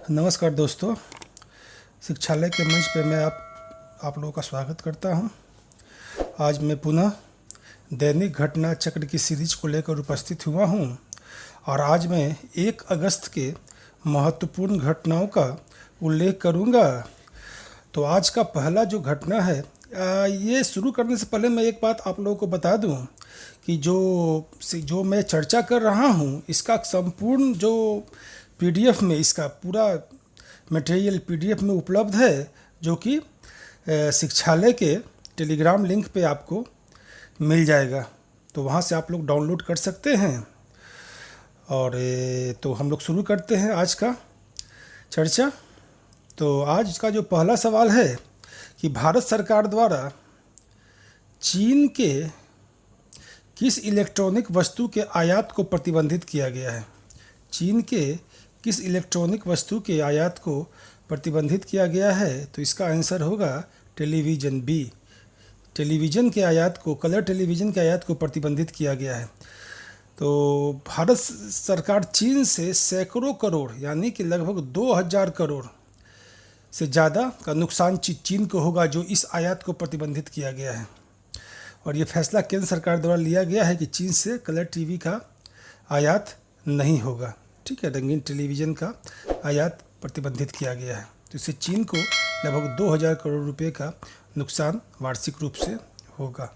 नमस्कार दोस्तों, शिक्षालय के मंच पे मैं आप लोगों का स्वागत करता हूं। आज मैं पुनः दैनिक घटना चक्र की सीरीज को लेकर उपस्थित हुआ हूं और आज मैं 1 अगस्त के महत्वपूर्ण घटनाओं का उल्लेख करूंगा। तो आज का पहला जो घटना है, ये शुरू करने से पहले मैं एक बात आप लोगों को बता दूं कि जो मैं चर्चा कर रहा हूं, इसका संपूर्ण जो पीडीएफ में इसका पूरा मटेरियल पीडीएफ में उपलब्ध है, जो कि शिक्षालय के टेलीग्राम लिंक पे आपको मिल जाएगा। तो वहाँ से आप लोग डाउनलोड कर सकते हैं। और तो हम लोग शुरू करते हैं आज का चर्चा। तो आज का जो पहला सवाल है कि भारत सरकार द्वारा चीन के किस इलेक्ट्रॉनिक वस्तु के आयात को प्रतिबंधित किया गया है। चीन के किस इलेक्ट्रॉनिक वस्तु के आयात को प्रतिबंधित किया गया है? तो इसका आंसर होगा टेलीविज़न बी। टेलीविज़न के आयात को, कलर टेलीविज़न के आयात को प्रतिबंधित किया गया है। तो भारत सरकार चीन से सैकड़ों करोड़ यानी कि लगभग 2000 करोड़ से ज़्यादा का नुकसान चीन को होगा, जो इस आयात को प्रतिबंधित किया गया है। और ये फैसला केंद्र सरकार द्वारा लिया गया है कि चीन से कलर टीवी का आयात नहीं होगा। ठीक है, रंगीन टेलीविज़न का आयात प्रतिबंधित किया गया है। तो इससे चीन को लगभग 2000 करोड़ रुपए का नुकसान वार्षिक रूप से होगा।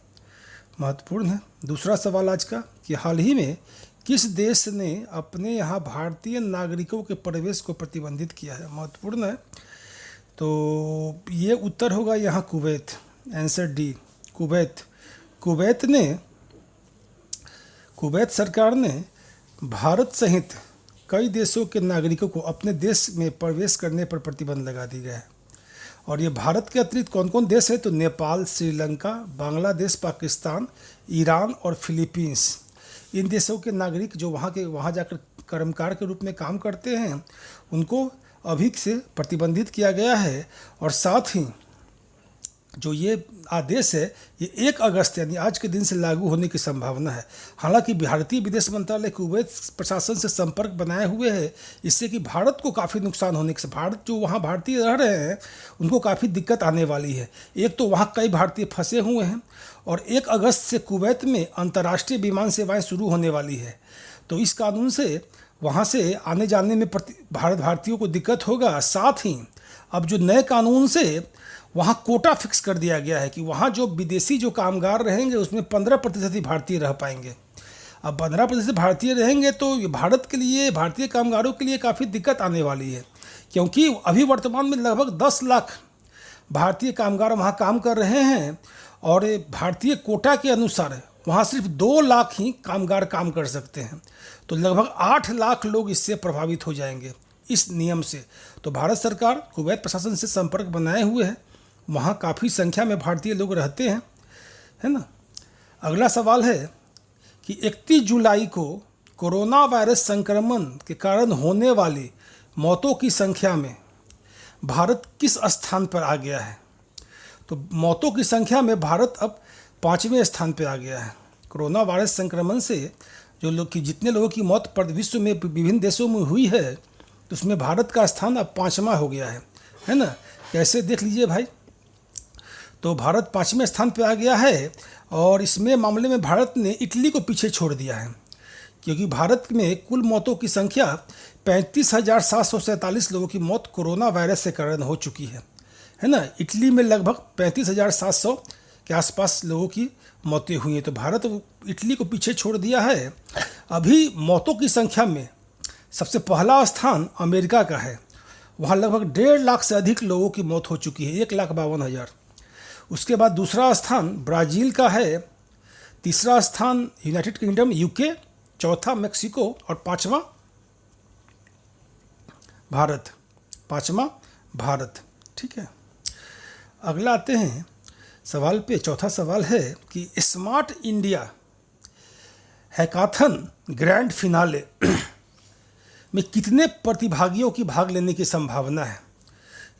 महत्वपूर्ण है। दूसरा सवाल आज का कि हाल ही में किस देश ने अपने यहाँ भारतीय नागरिकों के प्रवेश को प्रतिबंधित किया है? महत्वपूर्ण है। तो ये उत्तर होगा यहाँ Kuwait. Answer D, Kuwait. Kuwait सरकार ने भारत सहित कई देशों के नागरिकों को अपने देश में प्रवेश करने पर प्रतिबंध लगा दी गया है। और ये भारत के अतिरिक्त कौन कौन देश है? तो नेपाल, श्रीलंका, बांग्लादेश, पाकिस्तान, ईरान और फिलीपींस। इन देशों के नागरिक जो वहाँ जाकर कर्मकार के रूप में काम करते हैं, उनको अभी से प्रतिबंधित किया गया है। और साथ ही जो ये आदेश है, ये 1 अगस्त यानी आज के दिन से लागू होने की संभावना है। हालांकि भारतीय विदेश मंत्रालय कुवैत प्रशासन से संपर्क बनाए हुए है, इससे कि भारत को काफ़ी नुकसान होने से, भारत जो वहाँ भारतीय रह रहे हैं उनको काफ़ी दिक्कत आने वाली है। एक तो वहाँ कई भारतीय फंसे हुए हैं और 1 अगस्त से कुवैत में अंतर्राष्ट्रीय विमान सेवाएँ शुरू होने वाली है। तो इस कानून से वहाँ से आने जाने में भारतीयों को दिक्कत होगा। साथ ही अब जो नए कानून से वहाँ कोटा फिक्स कर दिया गया है कि वहाँ जो विदेशी जो कामगार रहेंगे उसमें 15% ही भारतीय रह पाएंगे। अब 15% भारतीय रहेंगे तो ये भारत के लिए, भारतीय कामगारों के लिए काफ़ी दिक्कत आने वाली है, क्योंकि अभी वर्तमान में लगभग 10 लाख भारतीय कामगार वहाँ काम कर रहे हैं और भारतीय कोटा के अनुसार वहाँ सिर्फ 2 लाख ही कामगार काम कर सकते हैं। तो लगभग 8 लाख लोग इससे प्रभावित हो जाएंगे इस नियम से। तो भारत सरकार कुवैत प्रशासन से संपर्क बनाए हुए है, वहाँ काफ़ी संख्या में भारतीय लोग रहते हैं, है ना। अगला सवाल है कि 31 जुलाई को कोरोना वायरस संक्रमण के कारण होने वाली मौतों की संख्या में भारत किस स्थान पर आ गया है? तो मौतों की संख्या में भारत अब 5वें स्थान पर आ गया है। कोरोना वायरस संक्रमण से जितने लोगों की मौत विश्व में विभिन्न देशों में हुई है, तो उसमें भारत का स्थान अब 5वां हो गया है ना। कैसे देख लीजिए भाई, तो भारत 5वें स्थान पर आ गया है और इसमें मामले में भारत ने इटली को पीछे छोड़ दिया है, क्योंकि भारत में कुल मौतों की संख्या 35,747 लोगों की मौत कोरोना वायरस से कारण हो चुकी है ना। इटली में लगभग 35,700 के आसपास लोगों की मौतें हुई हैं। तो भारत इटली को पीछे छोड़ दिया है। अभी मौतों की संख्या में सबसे पहला स्थान अमेरिका का है, वहाँ लगभग 1.5 लाख से अधिक लोगों की मौत हो चुकी है, 1,52,000। उसके बाद दूसरा स्थान ब्राज़ील का है, तीसरा स्थान यूनाइटेड किंगडम यूके, चौथा मेक्सिको और पांचवा भारत। ठीक है, अगला आते हैं सवाल पे। चौथा सवाल है कि smart India hackathon grand finale में कितने प्रतिभागियों की भाग लेने की संभावना है?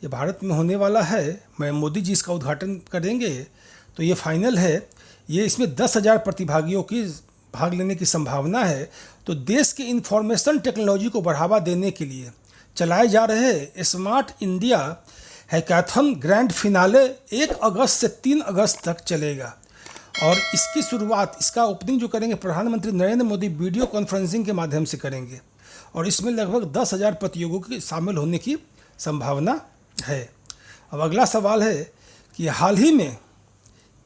ये भारत में होने वाला है, मैं मोदी जी इसका उद्घाटन करेंगे, तो ये फाइनल है। ये इसमें 10,000 प्रतिभागियों की भाग लेने की संभावना है। तो देश के इंफॉर्मेशन टेक्नोलॉजी को बढ़ावा देने के लिए चलाए जा रहे smart India hackathon grand finale 1 अगस्त से 3 अगस्त तक चलेगा। और इसकी शुरुआत, इसका ओपनिंग जो करेंगे प्रधानमंत्री नरेंद्र मोदी वीडियो कॉन्फ्रेंसिंग के माध्यम से करेंगे। और इसमें लगभग 10,000 प्रतियोगियों के शामिल होने की संभावना है। अब अगला सवाल है कि हाल ही में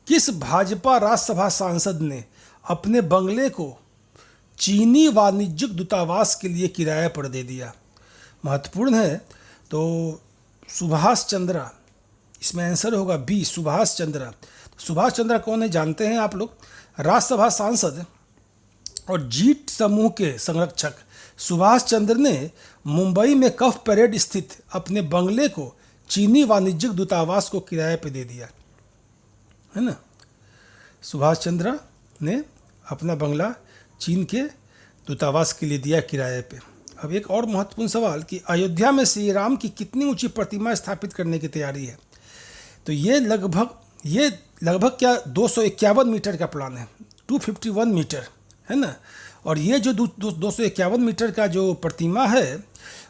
किस भाजपा राज्यसभा सांसद ने अपने बंगले को चीनी वाणिज्यिक दूतावास के लिए किराए पर दे दिया? महत्वपूर्ण है। तो सुभाष चंद्रा, इसमें आंसर होगा बी, सुभाष चंद्रा। सुभाष चंद्रा कौन है जानते हैं आप लोग? राज्यसभा सांसद और जीट समूह के संरक्षक सुभाष चंद्र ने मुंबई में कफ परेड स्थित अपने बंगले को चीनी वाणिज्यिक दूतावास को किराए पर दे दिया है ना। सुभाष चंद्र ने अपना बंगला चीन के दूतावास के लिए दिया किराए पे। अब एक और महत्वपूर्ण सवाल कि अयोध्या में श्री राम की कितनी ऊंची प्रतिमा स्थापित करने की तैयारी है? तो ये लगभग क्या 251 मीटर का प्लान है, 251 मीटर है ना। और ये जो 251 मीटर का जो प्रतिमा है,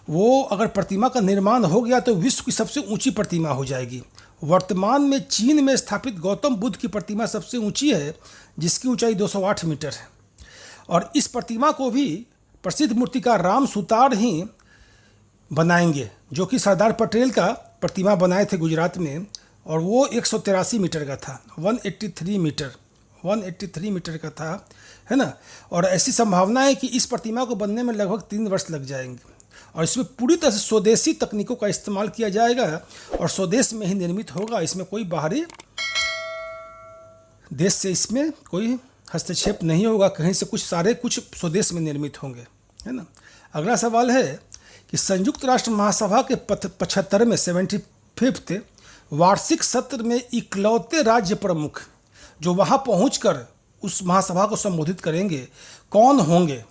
वो अगर प्रतिमा का निर्माण हो गया तो विश्व की सबसे ऊंची प्रतिमा हो जाएगी। वर्तमान में चीन में स्थापित गौतम बुद्ध की प्रतिमा सबसे ऊंची है, जिसकी ऊंचाई 208 मीटर है। और इस प्रतिमा को भी प्रसिद्ध मूर्तिकार राम सुतार ही बनाएंगे, जो कि सरदार पटेल का प्रतिमा बनाए थे गुजरात में, और वो 183 मीटर का था, 183 मीटर का था, है ना। और ऐसी संभावना है कि इस प्रतिमा को बनने में लगभग 3 वर्ष लग जाएंगे। और इसमें पूरी तरह से स्वदेशी तकनीकों का इस्तेमाल किया जाएगा और स्वदेश में ही निर्मित होगा। इसमें कोई बाहरी देश से इसमें कोई हस्तक्षेप नहीं होगा, कहीं से कुछ स्वदेश में निर्मित होंगे, है ना। अगला सवाल है कि संयुक्त राष्ट्र महासभा के 75वें 75th वार्षिक सत्र में इकलौते राज्य प्रमुख जो वहाँ पहुंचकर उस महासभा को संबोधित करेंगे कौन होंगे?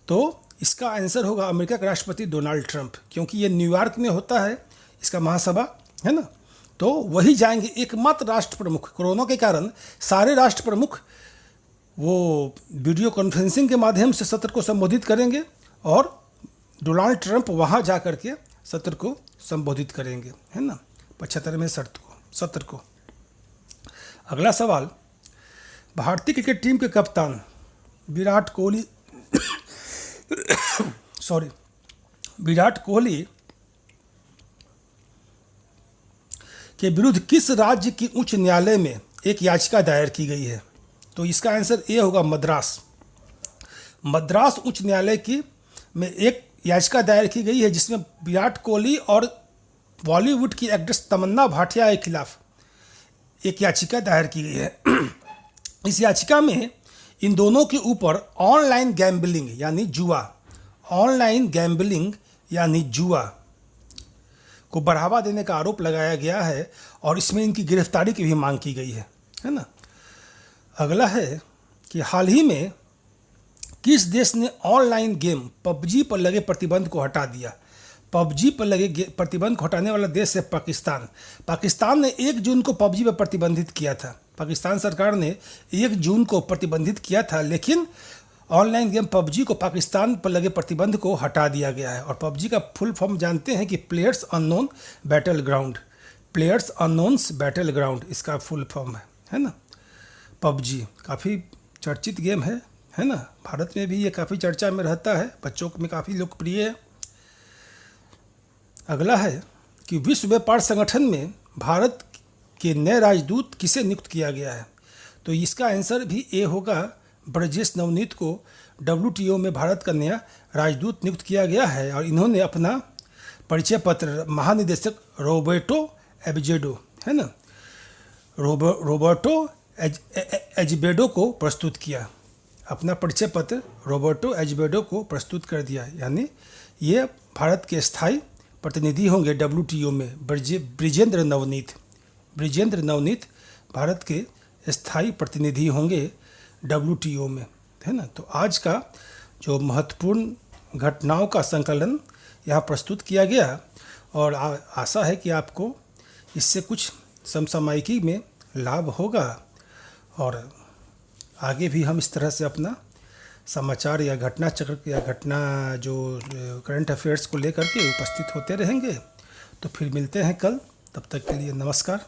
तो इसका आंसर होगा अमेरिका के राष्ट्रपति डोनाल्ड ट्रंप, क्योंकि ये न्यूयॉर्क में होता है इसका महासभा, है ना। तो वही जाएंगे, एकमात्र राष्ट्र प्रमुख। कोरोना के कारण सारे राष्ट्र प्रमुख वो वीडियो कॉन्फ्रेंसिंग के माध्यम से सत्र को संबोधित करेंगे और डोनाल्ड ट्रंप वहाँ जा कर के सत्र को संबोधित करेंगे, है ना, 75वें सत्र को। अगला सवाल, भारतीय क्रिकेट टीम के कप्तान विराट कोहली के विरुद्ध किस राज्य की उच्च न्यायालय में एक याचिका दायर की गई है? तो इसका आंसर ए होगा मद्रास उच्च न्यायालय में एक याचिका दायर की गई है, जिसमें विराट कोहली और बॉलीवुड की एक्ट्रेस तमन्ना भाटिया के खिलाफ एक याचिका दायर की गई है। इस याचिका में इन दोनों के ऊपर ऑनलाइन गैम्बलिंग यानी जुआ को बढ़ावा देने का आरोप लगाया गया है और इसमें इनकी गिरफ्तारी की भी मांग की गई है ना। अगला है कि हाल ही में किस देश ने ऑनलाइन गेम पबजी पर लगे प्रतिबंध को हटा दिया? पबजी पर लगे प्रतिबंध को हटाने वाला देश है पाकिस्तान ने 1 जून को पबजी पर प्रतिबंधित किया था। पाकिस्तान सरकार ने 1 जून को प्रतिबंधित किया था, लेकिन ऑनलाइन गेम पबजी को पाकिस्तान पर लगे प्रतिबंध को हटा दिया गया है। और पबजी का फुल फॉर्म जानते हैं कि प्लेयर्स अननोन बैटल ग्राउंड इसका फुल फॉर्म है ना। पबजी काफ़ी चर्चित गेम है ना। भारत में भी ये काफ़ी चर्चा में रहता है, बच्चों में काफ़ी लोकप्रिय है। अगला है कि विश्व व्यापार संगठन में भारत के नए राजदूत किसे नियुक्त किया गया है? तो इसका आंसर भी ए होगा, ब्रजेश नवनीत को WTO में भारत का नया राजदूत नियुक्त किया गया है। और इन्होंने अपना परिचय पत्र महानिदेशक रोबर्टो एजेवेडो, है ना, रोबर्टो एजेवेडो को प्रस्तुत किया। अपना परिचय पत्र रोबर्टो एजेवेडो को प्रस्तुत कर दिया, यानी ये भारत के स्थायी प्रतिनिधि होंगे WTO में। ब्रिजेंद्र नवनीत भारत के स्थायी प्रतिनिधि होंगे WTO में, है ना। तो आज का जो महत्वपूर्ण घटनाओं का संकलन यहाँ प्रस्तुत किया गया और आशा है कि आपको इससे कुछ समसामयिकी में लाभ होगा और आगे भी हम इस तरह से अपना समाचार या घटना चक्र या घटना जो करंट अफेयर्स को लेकर के उपस्थित होते रहेंगे। तो फिर मिलते हैं कल, तब तक के लिए नमस्कार।